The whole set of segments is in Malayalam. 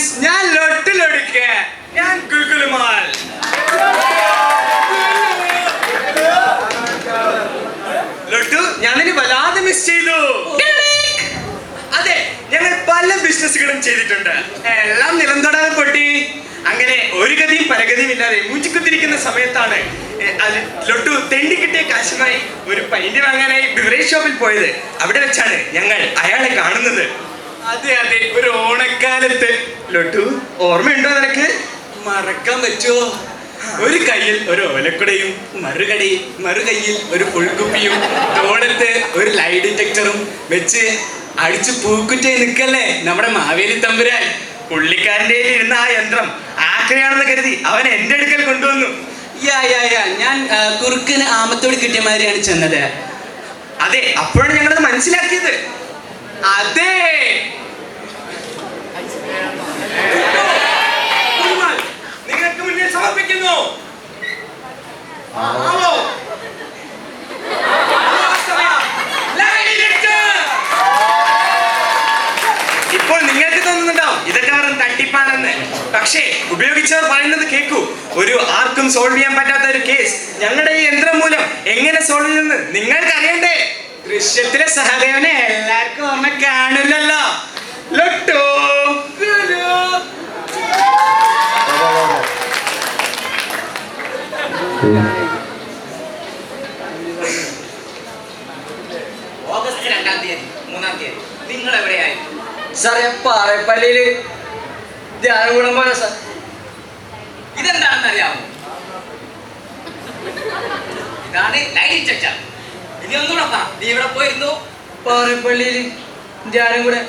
ഗൈസ്, ഞാൻ ലൊട്ടിലൊടുക്ക, ഞാൻ ഗുൽഗുലുമാൽ. ലൊട്ടു, ഞാൻ നിന്നെ വല്ലാതെ മിസ് ചെയ്തു. അതെ, ഞങ്ങൾ പല ബിസിനസ്സുകളും ചെയ്തിട്ടുണ്ട്, എല്ലാം നിലം തൊടാതെ പൊട്ടി. അങ്ങനെ ഒരു ഗതിയും പരഗതിയും ഇല്ലാതെ മൂച്ചിക്കുത്തിരിക്കുന്ന സമയത്താണ് ലൊട്ടു തെണ്ടി കിട്ടിയ കാശുമായി ഒരു പൈന്റ് വാങ്ങാനായി ബിവറേജ് ഷോപ്പിൽ പോയത്. അവിടെ വെച്ചാണ് ഞങ്ങൾ അയാളെ കാണുന്നത്. അതെ അതെ, ഒരു ഓണക്കാലത്ത്. ലൊട്ടു, ഓർമ്മയുണ്ടോ നിനക്ക്? മറക്കാൻ പറ്റുമോ? ഒരു കയ്യിൽ ഒരു ഓലക്കുടയും മറുകൈയിൽ ഒരു പുൽക്കുപ്പിയും തോളത്ത് ഒരു ലൈ ഡിറ്റക്ടറും വെച്ച് അടിച്ചു പൂക്കുറ്റായി നിൽക്കല്ലേ നമ്മുടെ മാവേലി തമ്പുരാൻ. പുള്ളിക്കാരൻ്റെ ഇരുന്ന ആ യന്ത്രം ആക്രയാണെന്ന് കരുതി അവൻ എന്റെ അടുക്കൽ കൊണ്ടുവന്നു. ഞാൻ കുറുക്കിന് ആമത്തോട് കിട്ടിയ മാതിരിയാണ് ചെന്നത്. അതെ, അപ്പോഴാണ് ഞങ്ങളത് മനസ്സിലാക്കിയത്. അതെ, നിങ്ങൾക്ക് മുന്നിൽ സമർപ്പിക്കുന്നു. ഇപ്പോൾ നിങ്ങൾക്ക് തോന്നുന്നുണ്ടാവും ഇതൊക്കെ വെറും തട്ടിപ്പാണെന്ന്. പക്ഷേ ഉപയോഗിച്ചവർ പറയുന്നത് കേൾക്കൂ. ഒരു ആർക്കും സോൾവ് ചെയ്യാൻ പറ്റാത്ത ഒരു കേസ് ഞങ്ങളുടെ ഈ യന്ത്രം മൂലം എങ്ങനെ സോൾവ് ചെയ്യുമെന്ന് നിങ്ങൾക്ക് അറിയണ്ടേ? ദൃശ്യത്തിലെ സഹദേവനെ എല്ലാവർക്കും ഓർമ്മ കാണില്ലല്ലോ. ലൊട്ടു, ഓഗസ്റ്റ് 2-ാം തീയതി 3-ാം തീയതി നിങ്ങൾ എവിടെയായിരുന്നു? സാറേ, പാറേപ്പള്ളിയില് ധ്യാനകൂടം പോലെ സാർ. ഇതെന്താണെന്ന് അറിയാമോ? ഇതാണ് ലൈ ഡിറ്റക്ടർ. ഇനി ഒന്നുകൂടെ പറ, നീ ഇവിടെ പോയിരുന്നു? പാറേപ്പള്ളിയില് ധ്യാനം കൂടെ.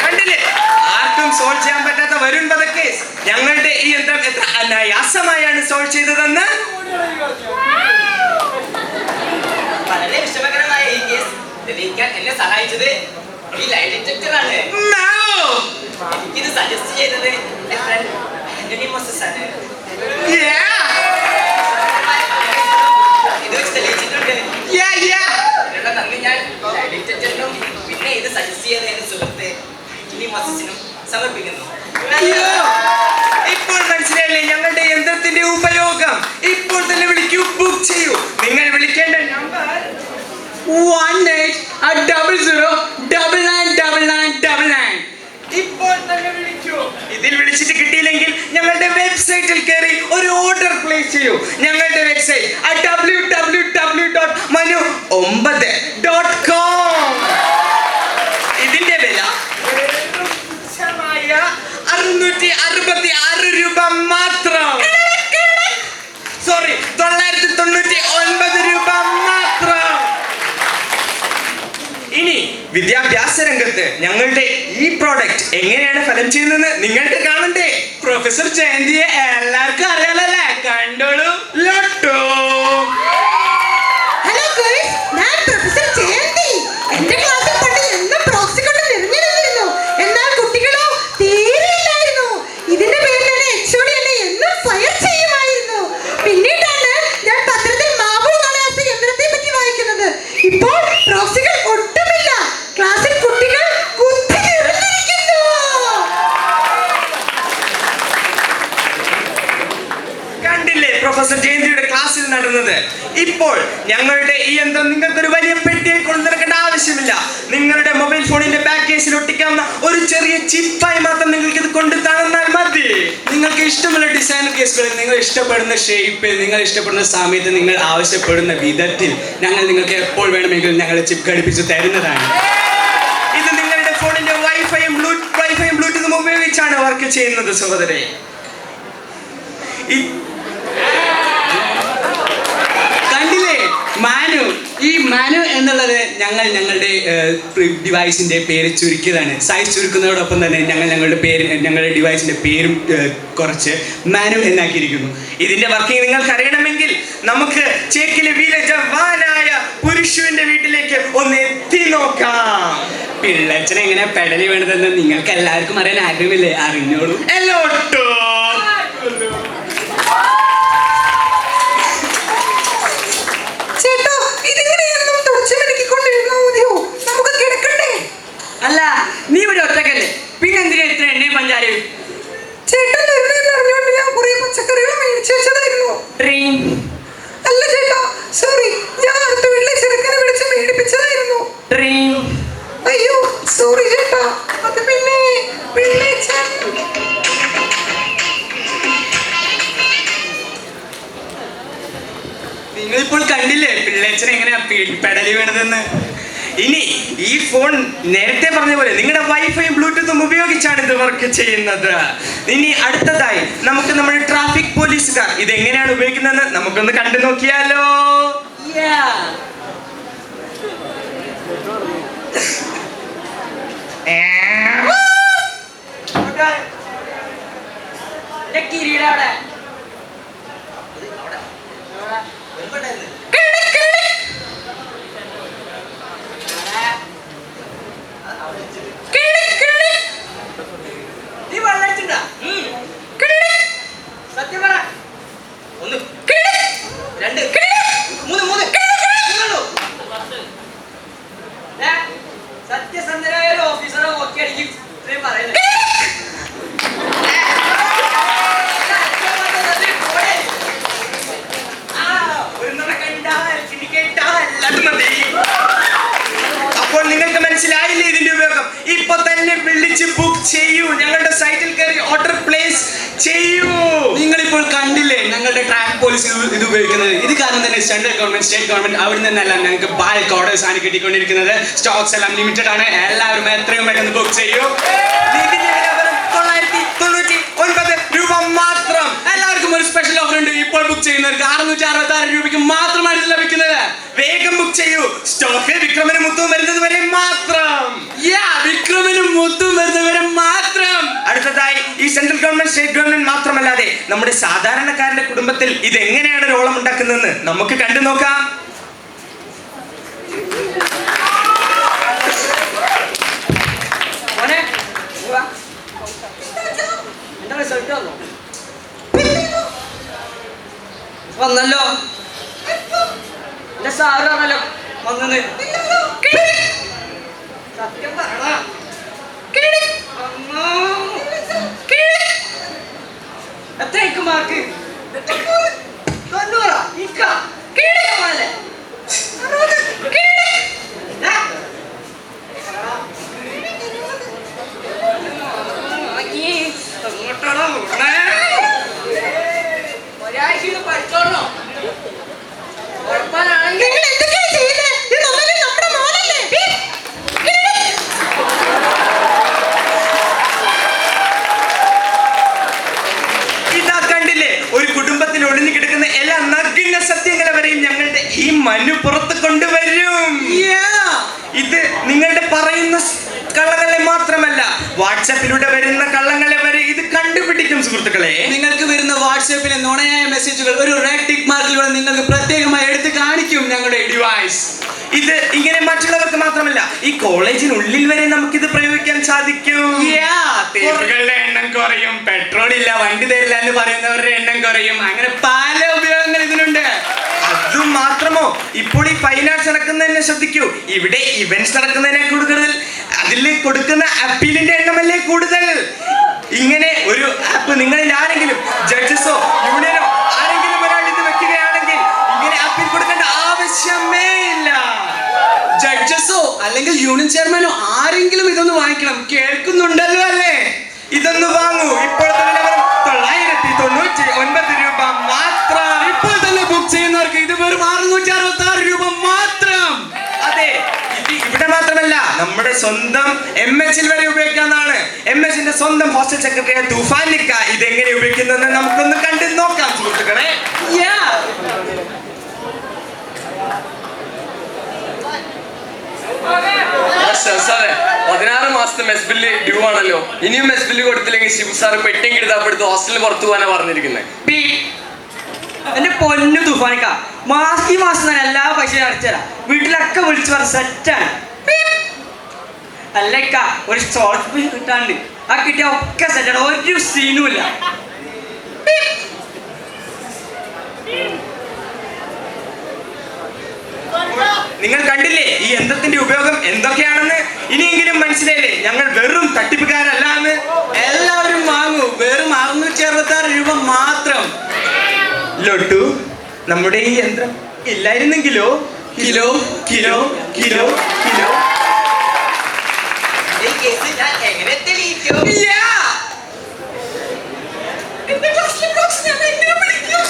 കണ്ടില്ലേ, ആർക്കും സോൾവ് ചെയ്യാൻ പറ്റാത്ത വരുൺ വധക്കേസ് ഞങ്ങളുടെ ഈ യന്ത്രം എത്ര അനായാസമായാണ് സോൾവ് ചെയ്തതെന്ന്. വളരെ വിഷമകരമായ ഈ കേസ് തെളിയിക്കാൻ എന്നെ സഹായിച്ചത് ഈ ലൈ ഡിറ്റക്ടർ ആണ്. എനിക്കിത് സജസ്റ്റ് ചെയ്തത് എന്റെ ഫ്രണ്ട് ആന്റണി മോസസ് ആണ്. ഇത് വെച്ച് തെളിയിച്ചിട്ടുണ്ട്. ഇതിനുള്ള നന്ദി ഞാൻ ലൈ ഡിറ്റക്ടറിനും പിന്നെ ഇത് സജസ്റ്റ് ചെയ്ത എന്റെ സുഹൃത്ത് ആന്റണി മോസസിനും സമർപ്പിക്കുന്നു. ഇപ്പോൾ മനസ്സിലായില്ലേ ഞങ്ങളുടെ യന്ത്രത്തിന്റെ ഉപയോഗം? ഇപ്പോൾ തന്നെ വിളിക്കൂ, ബുക്ക് ചെയ്യൂ. നിങ്ങൾ വിളിക്കേണ്ട നമ്പർ 1800999999. ഇപ്പോൾ തന്നെ വിളിക്കൂ. ഇതിൽ വിളിച്ചിട്ട് കിട്ടിയില്ലെങ്കിൽ ഞങ്ങളുടെ വെബ്സൈറ്റിൽ കയറി ഒരു ഓർഡർ പ്ലേസ് ചെയ്യൂ. ഞങ്ങളുടെ വെബ്സൈറ്റ് www.manu9.com. ഇതിന്റെ വില 666 രൂപ മാത്രം. സോറി, 999 രൂപ മാത്രം. ഇനി വിദ്യാഭ്യാസ രംഗത്ത് ഞങ്ങളുടെ ഈ പ്രോഡക്റ്റ് എങ്ങനെയാണ് ഫലം ചെയ്യുന്നത് നിങ്ങൾക്ക് കാണണ്ടേ? പ്രൊഫസർ ജയന്തിയെ എല്ലാവർക്കും അറിയാലല്ലേ, കണ്ടോളൂ. ലൊട്ടു, ഹലോ ഗൈസ്, ഞാൻ പ്രൊഫസർ ജയന്തി. എന്റെ ക്ലാസ്സിൽ പണ്ട് എന്നും പ്രോക്സി കൊണ്ട് നിറഞ്ഞിരുന്നു. എന്നാൽ കുട്ടികളോ തീരെയില്ലായിരുന്നു. ഇതിന്റെ പേരിൽ എച്ച്ഒഡി എന്നെ എന്നും ഫയർ ചെയ്യുമായിരുന്നു. പിന്നീടാണ് ഞാൻ പത്രത്തിൽ മാവു നാളെ യന്ത്രത്തെ പറ്റി വായിക്കുന്നത്. ഇപ്പോൾ പ്രോക്സികൾ ഒട്ടുമില്ല. ക്ലാസ്സിൽ കുട്ടികൾ കുത്തി നിറഞ്ഞിരിക്കുന്നു. കണ്ടില്ലേ പ്രൊഫസർ ജയന്തിയുടെ ക്ലാസ്സിൽ നടന്നത്? ഇപ്പോൾ ഞങ്ങളുടെ ഈ യന്ത്രം നിങ്ങൾക്കൊരു വലിയ പെട്ടിയെ കൊണ്ടു നടക്കേണ്ട ആവശ്യമില്ല. നിങ്ങളുടെ മൊബൈൽ ഫോണിന്റെ ബാക്ക് കേസിൽ ഒട്ടിക്കാവുന്ന ഒരു ചെറിയ ചിപ്പായി മാത്രം നിങ്ങൾക്ക് ഇത് കൊണ്ടു തന്നാൽ മതി. നിങ്ങൾക്ക് ഇഷ്ടമുള്ള ഡിസൈനർ കേസുകളിൽ നിങ്ങൾ ഇഷ്ടപ്പെടുന്ന ഷേപ്പിൽ നിങ്ങൾ ഇഷ്ടപ്പെടുന്ന സമയത്ത് നിങ്ങൾ ആവശ്യപ്പെടുന്ന വിധത്തിൽ ഞങ്ങൾ നിങ്ങൾക്ക് എപ്പോൾ വേണമെങ്കിലും ഞങ്ങൾ ചിപ്പ് ഘടിപ്പിച്ച് തരുന്നതാണ്. ഇത് നിങ്ങളുടെ ഫോണിന്റെ വൈഫൈയും ബ്ലൂടൂത്തും ഉപയോഗിച്ചാണ് വർക്ക് ചെയ്യുന്നത് സഹോദരേ. കണ്ടില്ലേ ഈ മാനു എന്നുള്ളത് ഞങ്ങളുടെ ഡിവൈസിന്റെ പേര് ചുരുക്കിയതാണ്. സൈസ് ചുരുക്കുന്നതോടൊപ്പം തന്നെ ഞങ്ങളുടെ ഡിവൈസിന്റെ പേരും കുറച്ച് മാനു എന്നാക്കിയിരിക്കുന്നു. ഇതിന്റെ വർക്കിംഗ് നിങ്ങൾക്ക് അറിയണമെങ്കിൽ നമുക്ക് ചേക്കിലെ വീരജവാനായ പുരുഷുവിന്റെ വീട്ടിലേക്ക് ഒന്ന് എത്തി നോക്കാം. പിള്ളച്ചനെ എങ്ങനെ പെടലി വേണ്ടതെന്ന് നിങ്ങൾക്ക് എല്ലാവർക്കും അറിയാൻ ആഗ്രഹമില്ലേ? അറിഞ്ഞോളൂ. എല്ലോട്ടോ ചേട്ടാ, ഇതിങ്ങനെയൊന്നും തുടച്ചു മെനക്കിക്കൊണ്ടിരുന്നാ മതിയോ? അയ്യോ സോറി ചേട്ടാ, അത് പിന്നെ പിള്ളേച്ചൻ. നിങ്ങളിപ്പോൾ കണ്ടില്ലേ പിള്ളേച്ചൻ എങ്ങനെയാ പെടലി വീണതെന്ന്. ഇനി ഈ ഫോൺ നേരത്തെ പറഞ്ഞ പോലെ നിങ്ങളുടെ വൈഫൈയും ബ്ലൂടൂത്തും ഉപയോഗിച്ചാണ് ഇത് വർക്ക് ചെയ്യുന്നത്. ഇനി അടുത്തതായി നമുക്ക് നമ്മുടെ ട്രാഫിക് പോലീസുകാർ ഇത് എങ്ങനെയാണ് ഉപയോഗിക്കുന്നതെന്ന് നമുക്കൊന്ന് കണ്ടു നോക്കിയാലോ. സത്യം പറ. 1 2 3 സത്യസന്ധനായ ഒരു ഓഫീസറെ ഓക്കെ അടിക്കും ഇത്രയും പറയുന്നത്. അപ്പോൾ നിങ്ങൾക്ക് മനസ്സിലായില്ലേ ഇതിന്റെ ഉപയോഗം? ഇപ്പൊ തന്നെ വിളിച്ച് ബുക്ക് ചെയ്യൂ, ഞങ്ങളുടെ സൈറ്റിൽ കയറി ഓർഡർ പ്ലേസ് ചെയ്യൂ. നിങ്ങളിപ്പോൾ കണ്ടില്ലേ ഞങ്ങളുടെ ട്രാഫിക് പോലീസ് ഇത് ഉപയോഗിക്കുന്നത്. ഇത് കാരണം തന്നെ സെൻട്രൽ ഗവൺമെന്റ്, സ്റ്റേറ്റ് ഗവൺമെന്റ് അവിടെ നിന്നെല്ലാം ഞങ്ങൾക്ക് ബാൽക്ക് ഓർഡേഴ്സ് ആണ് കിട്ടിക്കൊണ്ടിരിക്കുന്നത്. സ്റ്റോക്സ് എല്ലാം ലിമിറ്റഡ് ആണ്. എല്ലാവരും എത്രയും പെട്ടെന്ന് ബുക്ക് ചെയ്യൂ. ഇതിന്റെ വില വെറും 999 രൂപ മാത്രം. എല്ലാവർക്കും ഒരു സ്പെഷ്യൽ ഓഫർ ഉണ്ട്. ഇപ്പോൾ ബുക്ക് ചെയ്യുന്നവർക്ക് 666 രൂപയ്ക്ക് മാത്രമാണ് ഇത് ലഭിക്കുന്നത്. വേഗം ബുക്ക് ചെയ്യൂ. സ്റ്റോക്ക് വിക്രമനും മുത്തും വരുന്നത് വരെ മാത്രം. വിക്രമനും മുത്തും വരുന്നവരെ മാത്രം. അടുത്തതായി ഈ സെൻട്രൽ ഗവൺമെന്റ്, സ്റ്റേറ്റ് ഗവൺമെന്റ് മാത്രമല്ലാതെ നമ്മുടെ സാധാരണക്കാരന്റെ കുടുംബത്തിൽ ഇത് എങ്ങനെയാണ് ഒരു ഓളം ഉണ്ടാക്കുന്നതെന്ന് നമുക്ക് കണ്ടു നോക്കാം. വന്നല്ലോ എന്റെ സാറാണല്ലോ വന്നത്. സത്യം പറയണ എത്രയ്ക്ക് മാർക്ക്? 90. ഇക്ക പോലെ ഒരാഴ്ച പഠിച്ചോളോ. ഉറപ്പാണെങ്കിൽ നിങ്ങൾ എന്തൊക്കെയാ ചെയ്യുന്നത്? ഇത് നമ്മുടെ മോനല്ലേ? ഇതാ കണ്ടില്ലേ, ഒരു കുടുംബത്തിൽ ഒളിഞ്ഞു കിടക്കുന്ന എല്ലാ നഗ്ന സത്യങ്ങളെ വരെയും ഞങ്ങളുടെ ഈ മനു പുറത്ത് കൊണ്ടുവരും. ഇത് നിങ്ങളുടെ പറയുന്ന കള്ളങ്ങളെ മാത്രമല്ല, വാട്സാപ്പിലൂടെ വരുന്ന കള്ളങ്ങളെ വരെ ഇത് കണ്ടുപിടിക്കും. സുഹൃത്തുക്കളെ, നിങ്ങൾക്ക് വരുന്ന വാട്സാപ്പിലെ നുണയായ മെസ്സേജുകൾ ഒരു റെഡ് ടിക്ക് മാർക്കിലൂടെ നിങ്ങൾക്ക് പ്രത്യേകമായി എടുത്ത് കാണിക്കും ഞങ്ങളുടെ ഡിവൈസ്. ഇത് ഇങ്ങനെ മറ്റുള്ളവർക്ക് മാത്രമല്ല, ഈ കോളേജിനുള്ളിൽ വരെ നമുക്കിത് പ്രയോഗിക്കാൻ സാധിക്കും. തെരുവുകളുടെ എണ്ണം കുറയും, പെട്രോൾ ഇല്ല, വണ്ടി തരില്ല എന്ന് പറയുന്നവരുടെ എണ്ണം കുറയും. അങ്ങനെ പല ഉപയോഗങ്ങൾ ഇതിനുണ്ട്. അതും മാത്രമോ, ഇപ്പോൾ ഈ ഫൈൻ ആർട്സ് നടക്കുന്നതിനെ ശ്രദ്ധിക്കൂ. ഇവിടെ ഇവന്റ്സ് നടക്കുന്നതിനെ കൂടുതൽ അതിൽ കൊടുക്കുന്ന അപ്പീലിന്റെ എണ്ണമല്ലേ കൂടുതൽ. ഇങ്ങനെ ഒരു ആപ്പ് നിങ്ങളിൽ ആരെങ്കിലും ജഡ്ജസോ യൂണിയനോ ആരെങ്കിലും ഒരാൾ ഇത് വെക്കുകയാണെങ്കിൽ ഇങ്ങനെ അപ്പീൽ കൊടുക്കേണ്ട ആവശ്യമേ ഇല്ല. ജഡ്ജസോ അല്ലെങ്കിൽ യൂണിയൻ ചെയർമാനോ ആരെങ്കിലും ഇതൊന്ന് വാങ്ങിക്കണം. കേൾക്കുന്നുണ്ടല്ലോ അല്ലേ? ഇതൊന്ന് വാങ്ങൂ. ഇപ്പോഴത്തെ വില വെറും 999 രൂപ മാത്രം. ഇപ്പോൾ തന്നെ ബുക്ക് ചെയ്യുന്നവർക്ക് ഇത് വെറും 666 രൂപ മാത്രം. അതെ, ഇത് ഇവിടെ മാത്രമല്ല, നമ്മുടെ സ്വന്തം MH വരെ ഉപയോഗിക്കാവുന്നതാണ്. MHന്റെ സ്വന്തം ഹോസ്റ്റൽ സെക്രട്ടറിയായ തൂഫാനിക്ക ഇതെങ്ങനെ ഉപയോഗിക്കുന്നതെന്ന് നമുക്കൊന്ന് കണ്ടു നോക്കാം സുഹൃത്തുക്കളെ. സാറേ, 16 മാസത്തെ മെസ് ബില്ല് ഡ്യൂ ആണല്ലോ. ഇനിയും മെസ് ബില്ല് കൊടുത്തില്ലെങ്കിൽ ശിവ സാറ് പെട്ടിങ് എടുത്താപ്പെടുത്ത് ഹോസ്റ്റലിൽ പുറത്തു പോകാനാ പറഞ്ഞിരിക്കുന്നത്. എന്റെ പൊന്നു തുഫാനിക്ക, ഈ മാസം തന്നെ എല്ലാ പൈസയും അടച്ചുതരാം. വീട്ടിലൊക്കെ വിളിച്ചു പറഞ്ഞ സെറ്റാണ്. അല്ലക്ക, ഒരു സ്കോളർഷിപ്പ് കിട്ടാണ്ട് ആ കിട്ടിയ ഒക്കെ സെറ്റാണ്. ഒരു സീനും ഇല്ല. നിങ്ങൾ കണ്ടില്ലേ ഈ യന്ത്രത്തിന്റെ ഉപയോഗം എന്തൊക്കെയാണെന്ന്? ഇനിയെങ്കിലും മനസ്സിലായില്ലേ ഞങ്ങൾ വെറും തട്ടിപ്പുകാരല്ല എന്ന്? എല്ലാവരും വാങ്ങൂ, വെറും 666 രൂപ മാത്രം. ലൊട്ടു, നമ്മുടെ ഈ യന്ത്രം ഇല്ലായിരുന്നെങ്കിലോ കിലോ കിലോ കിലോ കിലോ. ഈ കേസ് ഞാൻ എങ്ങനെ തെളിയിക്കും? എന്റെ ക്ലാസ്സിലെ ക്ലാസ് ഞാൻ എങ്ങനെ പിടിക്കും?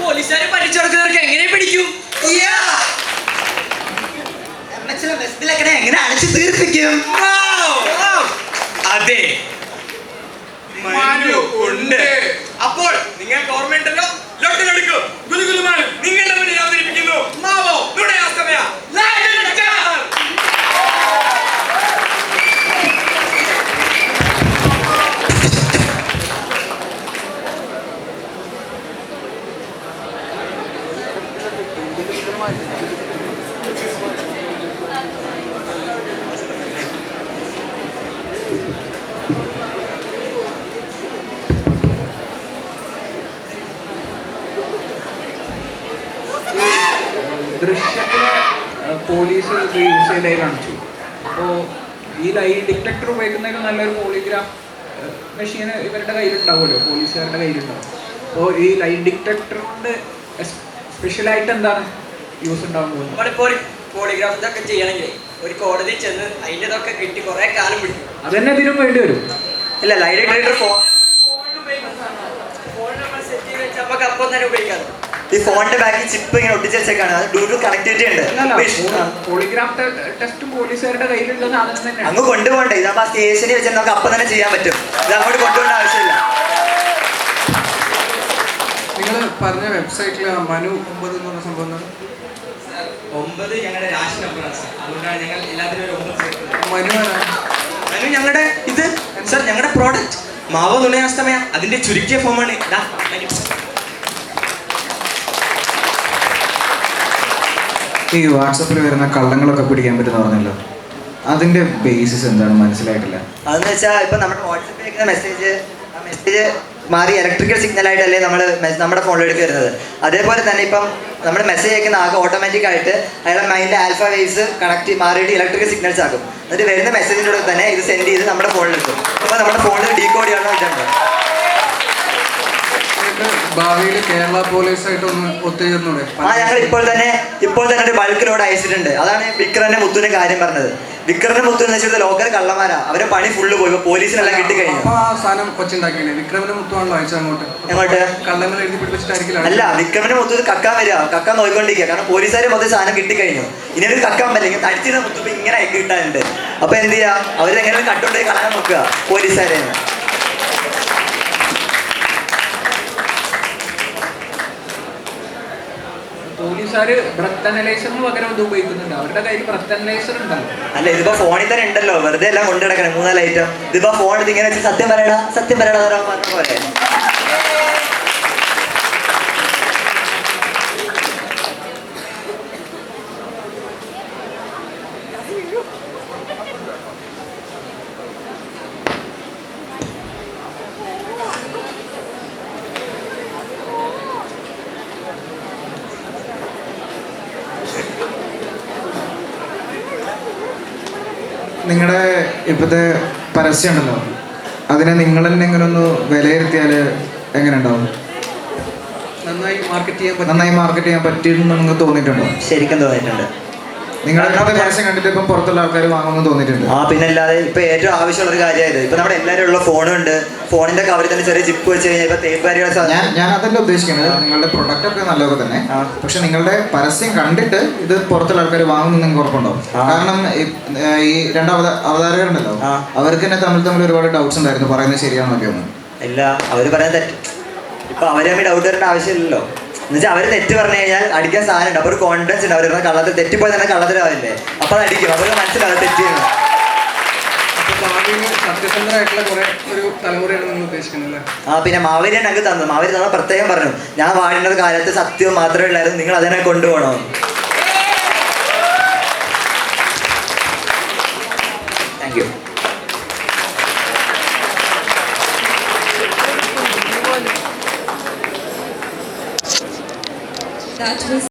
പോലീസുകാരെ പഠിച്ചെടുക്കുന്നവർക്ക് എങ്ങനെ പിടിക്കും? ബസ്സിലൊക്കെ എങ്ങനെ അടച്ചു തീർപ്പിക്കും? അതെ, മനു ഉണ്ട്. അപ്പോൾ നിങ്ങൾക്ക് ഓർമ്മയുണ്ടല്ലോ, ലൊട്ടിലെടുക്കൂ. ഗുലുഗുലുമാൻ നിങ്ങളുടെ മുന്നിൽ അവതരിപ്പിക്കുന്നു മാവോ നുണയാസ്തമയ ലൈവ് ഡിറ്റക്ടർ. ദൃശ്യത്തില് പോലീസ് ഇത് യൂസ് ചെയ്തതായി കാണിച്ചു. അപ്പോൾ ഈ ലൈ ഡിറ്റക്ടർ ഉപയോഗിക്കുന്നതിന് നല്ലൊരു പോളിഗ്രാഫ് മെഷീൻ ഇവരുടെ കയ്യിലുണ്ടാവുമല്ലോ, പോലീസുകാരുടെ കയ്യിലുണ്ടാവും. അപ്പോൾ ഈ ലൈ ഡിറ്റക്ടർ കൊണ്ട് സ്പെഷ്യലായിട്ട് എന്താണ് യൂസ് ഉണ്ടാവാൻ പോകുന്നത്? നമ്മളിപ്പോൾ പോളിഗ്രാഫ് ഇതൊക്കെ ചെയ്യണമെങ്കിൽ ഒരു കോടതി ചെന്ന് അതിൻ്റെ ഇതൊക്കെ കിട്ടി കുറെ കാലം പിടിക്കും. അത് തന്നെ ഇതിനും വേണ്ടി വരും. ഇല്ല, ലൈറ്റ് ഡിറ്റക്ടർ ഫോൺ നമ്മൾ സെറ്റ് ചെയ്ത് വെച്ചാൽ നമുക്ക് അപ്പം തന്നെ ഉപയോഗിക്കാം. ഈ ഫോണിന്റെ ബാക്കിൽ ചിപ്പ് ഇങ്ങനെ ഒട്ടിച്ച് വെച്ചേക്കാണ്, അത് ബ്ലൂടൂത്ത് കണക്ടിവിറ്റി ഉണ്ട്. പോളിഗ്രാഫ് ടെസ്റ്റും പോലീസുകാരുടെ കയ്യിലുള്ള സാധനം തന്നെയാണ്. അങ്ങ് കൊണ്ടുപോകണ്ടേ, ഇതാകുമ്പോൾ ആ സ്റ്റേഷനിൽ വെച്ചാൽ നമുക്ക് അപ്പം തന്നെ ചെയ്യാൻ പറ്റും. ഇത് അങ്ങോട്ട് കൊണ്ടുപോകേണ്ട ആവശ്യമില്ല. നിങ്ങൾ പറഞ്ഞ വെബ്സൈറ്റിൽ മനു 9 എന്ന് പറഞ്ഞ സംഭവം എന്താണ്? 9 ഞങ്ങളുടെ രാശി നമ്പറാണ് സാർ. അതുകൊണ്ടാണ് ഞങ്ങൾ എല്ലാത്തിനും ഒരു 9 ചേർത്തത്. മനു ആരാണ്? മനു ഞങ്ങളുടെ ഇത് സാർ, ഞങ്ങളുടെ പ്രോഡക്റ്റ് മാവോ നുണയാസ്തമയ അതിന്റെ ചുരുക്കിയ ഫോമാണ്. ഈ വാട്സപ്പിൽ വരുന്ന കള്ളങ്ങളൊക്കെ പിടിക്കാൻ പറ്റുന്ന പറഞ്ഞല്ലോ, അതിന്റെ ബേസിസ് എന്താണ് മനസ്സിലായിട്ടില്ല. അതെന്ന് വെച്ചാൽ ഇപ്പം നമ്മുടെ വാട്സപ്പിൽ അയക്കുന്ന മെസ്സേജ്, ആ മെസ്സേജ് മാറി ഇലക്ട്രിക്കൽ സിഗ്നൽ ആയിട്ടല്ലേ നമ്മൾ നമ്മുടെ ഫോണിലേക്ക് വരുന്നത്. അതേപോലെ തന്നെ ഇപ്പം നമ്മൾ മെസ്സേജ് അയക്കുന്ന ആകെ ഓട്ടോമാറ്റിക് ആയിട്ട് അയാളുടെ മൈൻഡിലെ ആൽഫ വേവ്സ് കണക്ട് മാറിയിട്ട് ഇലക്ട്രിക്കൽ സിഗ്നൽസ് ആക്കും. എന്നിട്ട് വരുന്ന മെസ്സേജിലൂടെ തന്നെ ഇത് സെൻഡ് ചെയ്ത് നമ്മുടെ ഫോണിലെത്തും. അപ്പോൾ നമ്മുടെ ഫോണിൽ ഡീകോഡ് ചെയ്യാനുള്ള ഇതുണ്ട്. ഭാവിയിൽ കേരള പോലീസായിട്ട് ഒന്ന് ഒത്തുചേർന്നൂടെ? ഞങ്ങൾ ഇപ്പോൾ തന്നെ ഒരു ബൾക്ക് ലോഡ് അയച്ചിട്ടുണ്ട്. അതാണ് വിക്രന്റെ മുത്തുവിന്റെ കാര്യം പറഞ്ഞത്. വിക്രന്റെ മുത്തു എന്ന് വെച്ചാൽ ലോക്കൽ കള്ളന്മാരാ, അവരെ പണി ഫുള്ള് പോയി. പോലീസിനെല്ലാം കിട്ടിക്കഴിഞ്ഞു. ആ സാധനം കൊച്ചുണ്ടാക്കിയില്ലേ? വിക്രമിന്റെ മുത്തുവാണല്ലോ അയച്ചത് അങ്ങോട്ട്. എങ്ങോട്ട്? കള്ളങ്ങൾ എഴുതി പിടിപ്പിച്ചിട്ടായിരിക്കില്ല. അല്ല, വിക്രമിന്റെ മുത്തു കക്കാൻ വരിക, കക്കാൻ നോക്കിക്കൊണ്ടിരിക്കുക. കാരണം പോലീസുകാർ മൊത്തം സാധനം കിട്ടിക്കഴിഞ്ഞു. ഇനി ഒരു കക്കാൻ പറ്റില്ല, തടിച്ചിരുന്ന മുത്തു ഇങ്ങനെ അയക്കി കിട്ടാനുണ്ട്. അപ്പൊ എന്ത് ചെയ്യാ, അവരെങ്ങനെ കട്ടുകൊണ്ടേ കളയാൻ നോക്കുക പോലീസുകാരെ. പോലീസുകാർ ബ്രത്ത് അനലൈസറിന് പകരം ഇത് ഉപയോഗിക്കുന്നുണ്ട്. അവരുടെ കയ്യിൽ ബ്രത്ത് അനലൈസർ ഉണ്ടല്ലോ. അല്ല, ഇതിപ്പോ ഫോണിൽ തന്നെ ഉണ്ടല്ലോ, വെറുതെ എല്ലാം കൊണ്ടു കിടക്കണം 3-4 ഐറ്റം. ഇതിപ്പോ ഫോൺ ഇങ്ങനെ വെച്ച് സത്യം പറയടാ പറഞ്ഞ പോലെ. നിങ്ങളുടെ ഇപ്പോഴത്തെ പരസ്യം ഉണ്ടല്ലോ, അതിനെ നിങ്ങൾ തന്നെ ഇങ്ങനെ ഒന്ന് വിലയിരുത്തിയാൽ എങ്ങനെ ഉണ്ടാവും? നന്നായി മാർക്കറ്റ് ചെയ്യാൻ പറ്റിയെന്ന് നിങ്ങൾക്ക് തോന്നിയിട്ടുണ്ടോ? ശരിക്കും തോന്നിയിട്ടുണ്ട്. നിങ്ങളുടെ പരസ്യം കണ്ടിട്ട് ഇപ്പം പുറത്തുള്ള ആൾക്കാർ വാങ്ങുമെന്ന് തോന്നിയിട്ടുണ്ട്? പിന്നെ അല്ലാതെ ഇപ്പൊ ഏറ്റവും ആവശ്യമുള്ള ഒരു കാര്യമായത്, ഇപ്പൊ നമ്മുടെ എല്ലാവരും ഉള്ള ഫോണുണ്ട്. ഫോണിന്റെ കവറിൽ തന്നെ ചെറിയ ചിപ്പ് വെച്ച് കഴിഞ്ഞാൽ ഇപ്പൊ തേപ്പുകാരികളെ ഞാൻ അതല്ല ഉദ്ദേശിക്കുന്നത്. നിങ്ങളുടെ പ്രൊഡക്റ്റ് ഒക്കെ നല്ലതൊക്കെ തന്നെ, പക്ഷെ നിങ്ങളുടെ പരസ്യം കണ്ടിട്ട് ഇത് പുറത്തുള്ള ആൾക്കാർ വാങ്ങുമെന്ന് നിങ്ങൾക്ക് ഉറപ്പുണ്ടോ? കാരണം ഈ 2 അവതാരകരുണ്ടല്ലോ, അവർക്ക് തന്നെ തമ്മിൽ ഒരുപാട് ഡൗട്ട്സ് ഉണ്ടായിരുന്നു, പറയുന്നത് ശരിയാണെന്നൊക്കെ ഒന്നും. ഇല്ല, അവര് പറയാൻ തെറ്റ്. ഇപ്പൊ അവരെ ഡൗട്ട് വരേണ്ട ആവശ്യമില്ലല്ലോ. എന്നുവെച്ചാൽ അവര് തെറ്റ് പറഞ്ഞു കഴിഞ്ഞാൽ അടിക്കാൻ സാധനം ഉണ്ട്. അപ്പൊ ഒരു കോൺഫിഡൻസ് ഉണ്ട്. അവർ കള്ളത്തിൽ തെറ്റിപ്പോയി തന്നെ കള്ളത്തിലാവില്ലേ, അപ്പൊ അത് അടിക്കും. അവർക്ക് മനസ്സിലാവും തെറ്റ് ചെയ്യുന്നത്. ഭാവിയിൽ സത്യസന്ധരായിട്ടുള്ള കുറെ ഒരു തലമുറയാണ് നിങ്ങൾ ഉദ്ദേശിക്കുന്നത്? പിന്നെ മാവേലി ഞങ്ങൾക്ക് തന്നു. മാവേലി നമ്മൾ പ്രത്യേകം പറഞ്ഞു, ഞാൻ വാഴുന്ന കാലത്ത് സത്യവും മാത്രമേ ഉള്ളായിരുന്നു, നിങ്ങൾ അതിനെ കൊണ്ടുപോകണോ. Thank you. That was